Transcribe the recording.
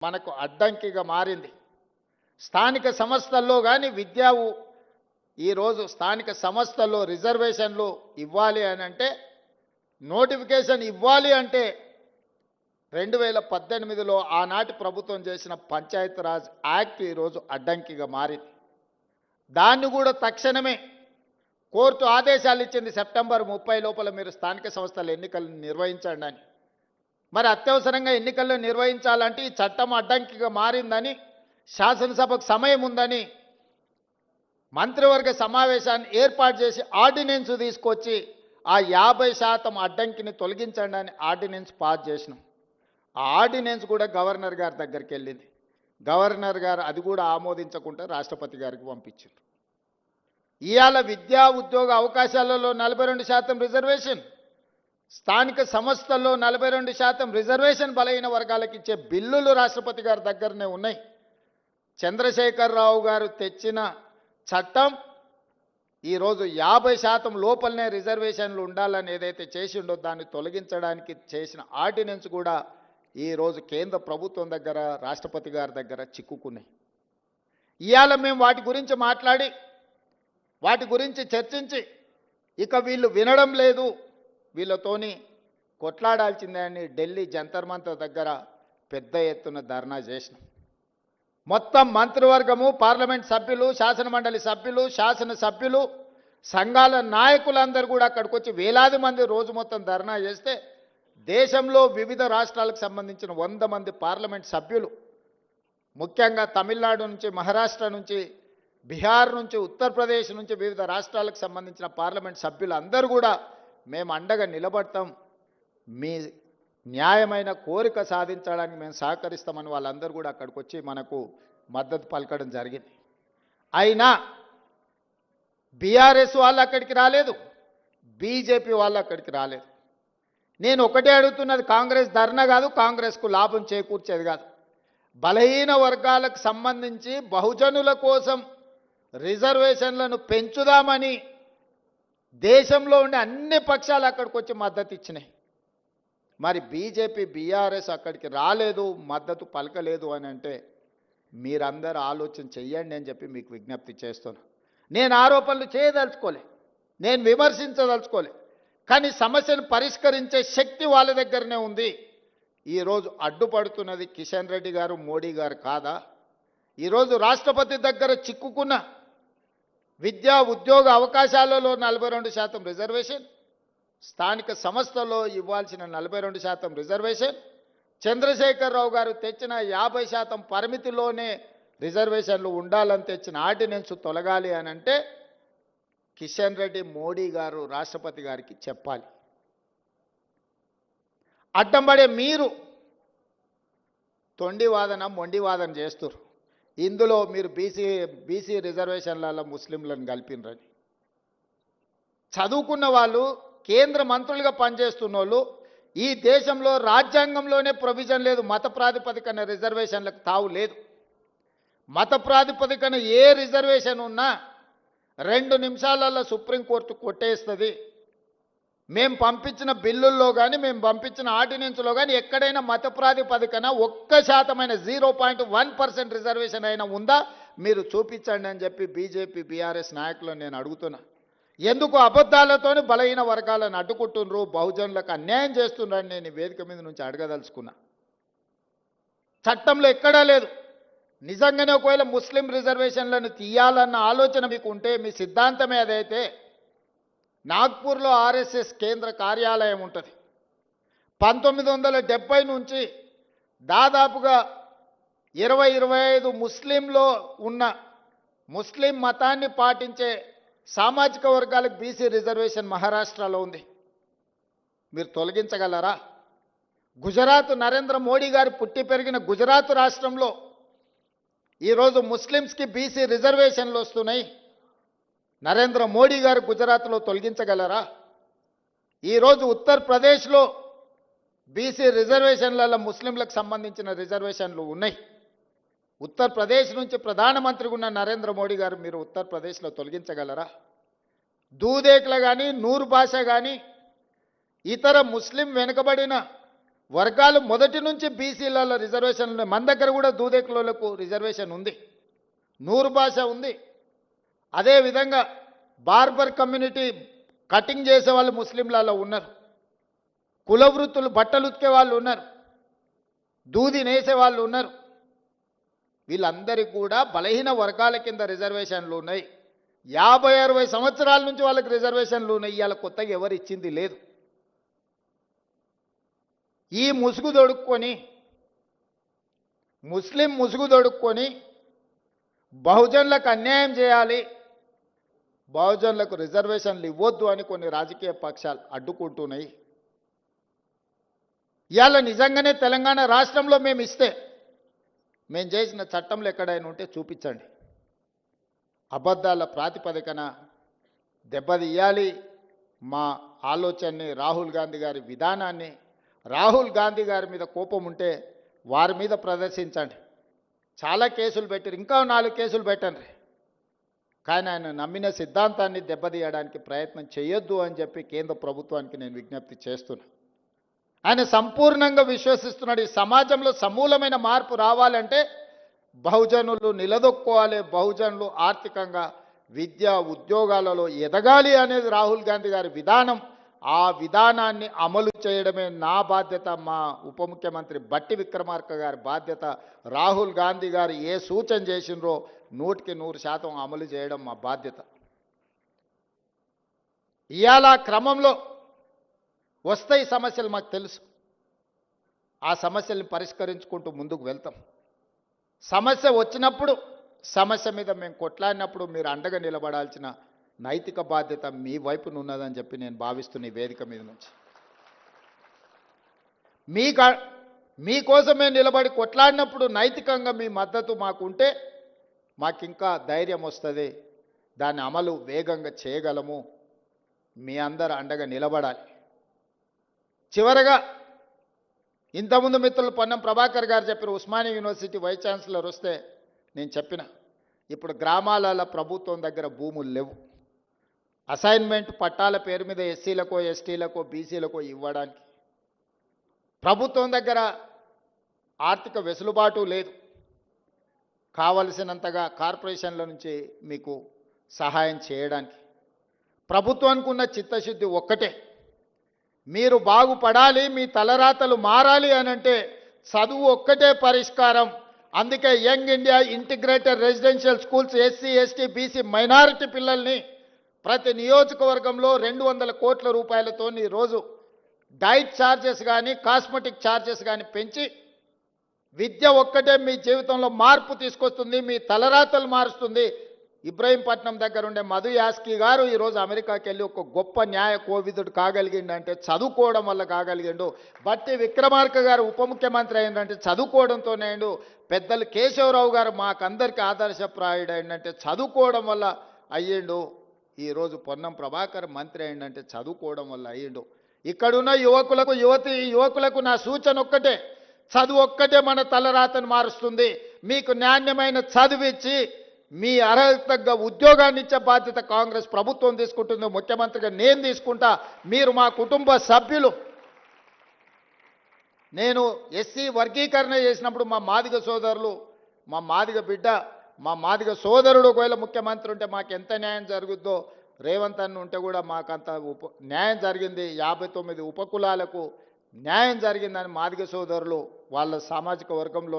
మనకు అడ్డంకిగా మారింది. స్థానిక సంస్థల్లో కానీ ఈరోజు స్థానిక సంస్థల్లో రిజర్వేషన్లు ఇవ్వాలి అని అంటే, నోటిఫికేషన్ ఇవ్వాలి అంటే 2018లో ఆనాటి ప్రభుత్వం చేసిన పంచాయతీరాజ్ యాక్ట్ ఈరోజు అడ్డంకిగా మారింది. దాన్ని కూడా తక్షణమే కోర్టు ఆదేశాలు ఇచ్చింది, సెప్టెంబర్ 30 లోపల మీరు స్థానిక సంస్థల ఎన్నికలను నిర్వహించండి అని. మరి అత్యవసరంగా ఎన్నికల్లో నిర్వహించాలంటే ఈ చట్టం అడ్డంకిగా మారిందని, శాసనసభకు సమయం ఉందని మంత్రివర్గ సమావేశాన్ని ఏర్పాటు చేసి ఆర్డినెన్స్ తీసుకొచ్చి ఆ 50% అడ్డంకిని తొలగించండి అని ఆర్డినెన్స్ పాస్ చేసినాం. ఆ ఆర్డినెన్స్ కూడా గవర్నర్ గారి దగ్గరికి వెళ్ళింది. గవర్నర్ గారు అది కూడా ఆమోదించకుండా రాష్ట్రపతి గారికి పంపించారు. ఇవాళ విద్యా ఉద్యోగ అవకాశాలలో 42% రిజర్వేషన్, స్థానిక సంస్థల్లో 42% రిజర్వేషన్ బలహీన వర్గాలకు ఇచ్చే బిల్లులు రాష్ట్రపతి గారి దగ్గరనే ఉన్నాయి. చంద్రశేఖరరావు గారు తెచ్చిన చట్టం ఈరోజు 50% లోపలనే రిజర్వేషన్లు ఉండాలని ఏదైతే చేసిండో దాన్ని తొలగించడానికి చేసిన ఆర్డినెన్స్ కూడా ఈరోజు కేంద్ర ప్రభుత్వం దగ్గర, రాష్ట్రపతి గారి దగ్గర చిక్కుకున్నాయి. ఇవాళ మేము వాటి గురించి మాట్లాడి, వాటి గురించి చర్చించి, ఇక వీళ్ళు వినడం లేదు, వీళ్ళతోని కొట్లాడాల్సిందే అని ఢిల్లీ జంతర్ మంతర్ దగ్గర పెద్ద ఎత్తున ధర్నా చేసినాం. మొత్తం మంత్రివర్గము, పార్లమెంట్ సభ్యులు, శాసనమండలి సభ్యులు, శాసనసభ్యులు, సంఘాల నాయకులందరూ కూడా అక్కడికి వచ్చి వేలాది మంది రోజు మొత్తం ధర్నా చేస్తే, దేశంలో వివిధ రాష్ట్రాలకు సంబంధించిన 100 మంది పార్లమెంట్ సభ్యులు, ముఖ్యంగా తమిళనాడు నుంచి, మహారాష్ట్ర నుంచి, బీహార్ నుంచి, ఉత్తరప్రదేశ్ నుంచి వివిధ రాష్ట్రాలకు సంబంధించిన పార్లమెంట్ సభ్యులు అందరూ కూడా మేము అండగా నిలబడతాం, మీ న్యాయమైన కోరిక సాధించడానికి మేము సహకరిస్తామని వాళ్ళందరూ కూడా అక్కడికి వచ్చి మనకు మద్దతు పలకడం జరిగింది. అయినా బీఆర్ఎస్ వాళ్ళు అక్కడికి రాలేదు, బీజేపీ వాళ్ళు అక్కడికి రాలేదు. నేను ఒకటే అడుగుతున్నది, కాంగ్రెస్ ధర్నా కాదు, కాంగ్రెస్కు లాభం చేకూర్చేది కాదు. బలహీన వర్గాలకు సంబంధించి బహుజనుల కోసం రిజర్వేషన్లను పెంచుదామని దేశంలో ఉండే అన్ని పక్షాలు అక్కడికి వచ్చి మద్దతు ఇచ్చినాయి. మరి బీజేపీ, బీఆర్ఎస్ అక్కడికి రాలేదు, మద్దతు పలకలేదు అని అంటే మీరందరూ ఆలోచన చెయ్యండి అని చెప్పి మీకు విజ్ఞప్తి చేస్తున్నాను. నేను ఆరోపణలు చేయదలుచుకోలే, నేను విమర్శించదలుచుకోలే, కానీ సమస్యను పరిష్కరించే శక్తి వాళ్ళ దగ్గరనే ఉంది. ఈరోజు అడ్డుపడుతున్నది కిషన్ రెడ్డి గారు, మోడీ గారు కాదా? ఈరోజు రాష్ట్రపతి దగ్గర చిక్కుకున్న విద్యా ఉద్యోగ అవకాశాలలో 42% రిజర్వేషన్, స్థానిక సంస్థల్లో ఇవ్వాల్సిన 42% రిజర్వేషన్, చంద్రశేఖరరావు గారు తెచ్చిన 50% పరిమితిలోనే రిజర్వేషన్లు ఉండాలని తెచ్చిన ఆర్డినెన్స్ తొలగాలి అని అంటే కిషన్ రెడ్డి, మోడీ గారు రాష్ట్రపతి గారికి చెప్పాలి. అడ్డంపడే మీరు తొండివాదన, మొండివాదన చేస్తున్నారు. ఇందులో మీరు బీసీ రిజర్వేషన్లలో ముస్లింలను కలిపినరని, చదువుకున్న వాళ్ళు, కేంద్ర మంత్రులుగా పనిచేస్తున్న వాళ్ళు, ఈ దేశంలో రాజ్యాంగంలోనే ప్రొవిజన్ లేదు, మత ప్రాతిపదికన రిజర్వేషన్లకు తావు లేదు. మత ప్రాతిపదికన ఏ రిజర్వేషన్ ఉన్నా 2 నిమిషాలలో సుప్రీంకోర్టు కొట్టేస్తుంది. మేము పంపించిన బిల్లుల్లో కానీ, మేము పంపించిన ఆర్డినెన్స్లో కానీ ఎక్కడైనా మత ప్రాతిపదికన 1% 0.1% రిజర్వేషన్ అయినా ఉందా మీరు చూపించండి అని చెప్పి బీజేపీ, బీఆర్ఎస్ నాయకులను నేను అడుగుతున్నా. ఎందుకు అబద్ధాలతోని బలహీన వర్గాలను అడ్డుకుంటున్నారు, బహుజనులకు అన్యాయం చేస్తున్నారని నేను వేదిక మీద నుంచి అడగదలుచుకున్నా. చట్టంలో ఎక్కడా లేదు. నిజంగానే ఒకవేళ ముస్లిం రిజర్వేషన్లను తీయాలన్న ఆలోచన మీకు ఉంటే, మీ సిద్ధాంతమే అదైతే, నాగ్పూర్లో ఆర్ఎస్ఎస్ కేంద్ర కార్యాలయం ఉంటుంది. 1970 నుంచి దాదాపుగా 20-25 ముస్లింలో ఉన్న, ముస్లిం మతాన్ని పాటించే సామాజిక వర్గాలకు బీసీ రిజర్వేషన్ మహారాష్ట్రలో ఉంది. మీరు తొలగించగలరా? గుజరాత్, నరేంద్ర మోడీ గారు పుట్టి పెరిగిన గుజరాత్ రాష్ట్రంలో ఈరోజు ముస్లిమ్స్కి బీసీ రిజర్వేషన్లు వస్తున్నాయి. నరేంద్ర మోడీ గారు గుజరాత్లో తొలగించగలరా? ఈరోజు ఉత్తరప్రదేశ్లో బీసీ రిజర్వేషన్లలో ముస్లింలకు సంబంధించిన రిజర్వేషన్లు ఉన్నాయి. ఉత్తరప్రదేశ్ నుంచి ప్రధానమంత్రిగా ఉన్న నరేంద్ర మోడీ గారు మీరు ఉత్తరప్రదేశ్లో తొలగించగలరా? దూదేకుల కానీ, నూరు భాష కానీ, ఇతర ముస్లిం వెనుకబడిన వర్గాలు మొదటి నుంచి బీసీలలో రిజర్వేషన్లు ఉన్నాయి. మన దగ్గర కూడా దూదేకులకు రిజర్వేషన్ ఉంది, నూరు భాష ఉంది. అదేవిధంగా బార్బర్ కమ్యూనిటీ కటింగ్ చేసే వాళ్ళు ముస్లింలలో ఉన్నారు, కుల వృత్తులు బట్టలు ఉతికే వాళ్ళు ఉన్నారు, దూది నేసే వాళ్ళు ఉన్నారు. వీళ్ళందరికీ కూడా బలహీన వర్గాల కింద రిజర్వేషన్లు ఉన్నాయి. 50-60 సంవత్సరాల నుంచి వాళ్ళకి రిజర్వేషన్లు ఉన్నాయి. ఇవాళ కొత్తగా ఎవరు ఇచ్చింది లేదు. ఈ ముసుగు దొడుక్కొని, ముస్లిం ముసుగు దొడుక్కొని బహుజనులకు అన్యాయం చేయాలి, బహుజనులకు రిజర్వేషన్లు ఇవ్వద్దు అని కొన్ని రాజకీయ పక్షాలు అడ్డుకుంటున్నాయి. ఇవాళ నిజంగానే తెలంగాణ రాష్ట్రంలో మేము ఇస్తే, మేము చేసిన చట్టంలో ఎక్కడైనా ఉంటే చూపించండి. అబద్ధాల ప్రాతిపదికన దెబ్బతీయాలి మా ఆలోచనని, రాహుల్ గాంధీ గారి విధానాన్ని. రాహుల్ గాంధీ గారి మీద కోపం ఉంటే వారి మీద ప్రదర్శించండి. చాలా కేసులు పెట్టారు, ఇంకా 4 కేసులు పెట్టండి. కానీ ఆయన నమ్మిన సిద్ధాంతాన్ని దెబ్బతీయడానికి ప్రయత్నం చేయొద్దు అని చెప్పి కేంద్ర ప్రభుత్వానికి నేను విజ్ఞప్తి చేస్తున్నా. ఆయన సంపూర్ణంగా విశ్వసిస్తున్నాడు, ఈ సమాజంలో సమూలమైన మార్పు రావాలంటే బహుజనులు నిలదొక్కోవాలి, బహుజనులు ఆర్థికంగా విద్య ఉద్యోగాలలో ఎదగాలి అనేది రాహుల్ గాంధీ గారి విధానం. ఆ విధానాన్ని అమలు చేయడమే నా బాధ్యత, మా ఉప ముఖ్యమంత్రి బట్టి విక్రమార్క గారి బాధ్యత. రాహుల్ గాంధీ గారు ఏ సూచన చేసినరో 100% అమలు చేయడం మా బాధ్యత. ఇవాళ క్రమంలో వస్తాయి సమస్యలు, మాకు తెలుసు. ఆ సమస్యల్ని పరిష్కరించుకుంటూ ముందుకు వెళ్తాం. సమస్య వచ్చినప్పుడు, సమస్య మీద మేము కొట్లాడినప్పుడు మీరు అండగా నిలబడాల్సిన నైతిక బాధ్యత మీ వైపున ఉన్నదని చెప్పి నేను భావిస్తున్న ఈ వేదిక మీద నుంచి. మీకోసమే నిలబడి కొట్లాడినప్పుడు నైతికంగా మీ మద్దతు మాకుంటే మాకింకా ధైర్యం వస్తుంది, దాని అమలు వేగంగా చేయగలము. మీ అందరు అండగా నిలబడాలి. చివరగా ఇంతకుముందు మిత్రులు పొన్నం ప్రభాకర్ గారు చెప్పిన ఉస్మానియా యూనివర్సిటీ వైస్ ఛాన్సలర్ వస్తే నేను చెప్పిన, ఇప్పుడు గ్రామాలలో ప్రభుత్వం దగ్గర భూములు లేవు. అసైన్మెంట్ పట్టాల పేరు మీద ఎస్సీలకో ఎస్టీలకో బీసీలకో ఇవ్వడానికి ప్రభుత్వం దగ్గర ఆర్థిక వెసులుబాటు లేదు. కావలసినంతగా కార్పొరేషన్ల నుంచి మీకు సహాయం చేయడానికి ప్రభుత్వానికి ఉన్న చిత్తశుద్ధి ఒక్కటే, మీరు బాగుపడాలి, మీ తలరాతలు మారాలి అని అంటే చదువు ఒక్కటే పరిష్కారం. అందుకే young India integrated residential schools SC ST BC minority పిల్లల్ని ప్రతి నియోజకవర్గంలో 200 కోట్ల రూపాయలతో ఈరోజు డైట్ ఛార్జెస్ కానీ కాస్మెటిక్ ఛార్జెస్ కానీ పెంచి, విద్య ఒక్కటే మీ జీవితంలో మార్పు తీసుకొస్తుంది, మీ తలరాతలు మారుస్తుంది. ఇబ్రహీంపట్నం దగ్గర ఉండే మధు యాస్కి గారు ఈరోజు అమెరికాకి వెళ్ళి ఒక గొప్ప న్యాయ కోవిదుడు కాగలిగిండంటే చదువుకోవడం వల్ల కాగలిగిండు. బట్టి విక్రమార్క గారు ఉప ముఖ్యమంత్రి అయిందంటే చదువుకోవడంతోనే అయిండు. పెద్దలు కేశవరావు గారు మాకందరికీ ఆదర్శప్రాయుడు అయిందంటే చదువుకోవడం వల్ల అయ్యిండు. ఈరోజు పొన్నం ప్రభాకర్ మంత్రి అయిందంటే చదువుకోవడం వల్ల అయ్యిండు. ఇక్కడున్న యువకులకు నా సూచన ఒక్కటే, చదువు ఒక్కటే మన తలరాతను మారుస్తుంది. మీకు నాణ్యమైన చదివిచ్చి మీ అర్హత తగ్గ ఉద్యోగాన్ని ఇచ్చే బాధ్యత కాంగ్రెస్ ప్రభుత్వం తీసుకుంటుంది. ముఖ్యమంత్రిగా నేను తీసుకుంటా. మీరు మా కుటుంబ సభ్యులు. నేను ఎస్సీ వర్గీకరణ చేసినప్పుడు మా మాదిగ సోదరులు, మా మాదిగ బిడ్డ, మా మాదిగ సోదరుడు ఒకవేళ ముఖ్యమంత్రి ఉంటే మాకు ఎంత న్యాయం జరుగుద్దో, రేవంత్ అన్న ఉంటే కూడా మాకంత న్యాయం జరిగింది. 59 ఉపకులాలకు న్యాయం జరిగిందని మాదిగ సోదరులు వాళ్ళ సామాజిక వర్గంలో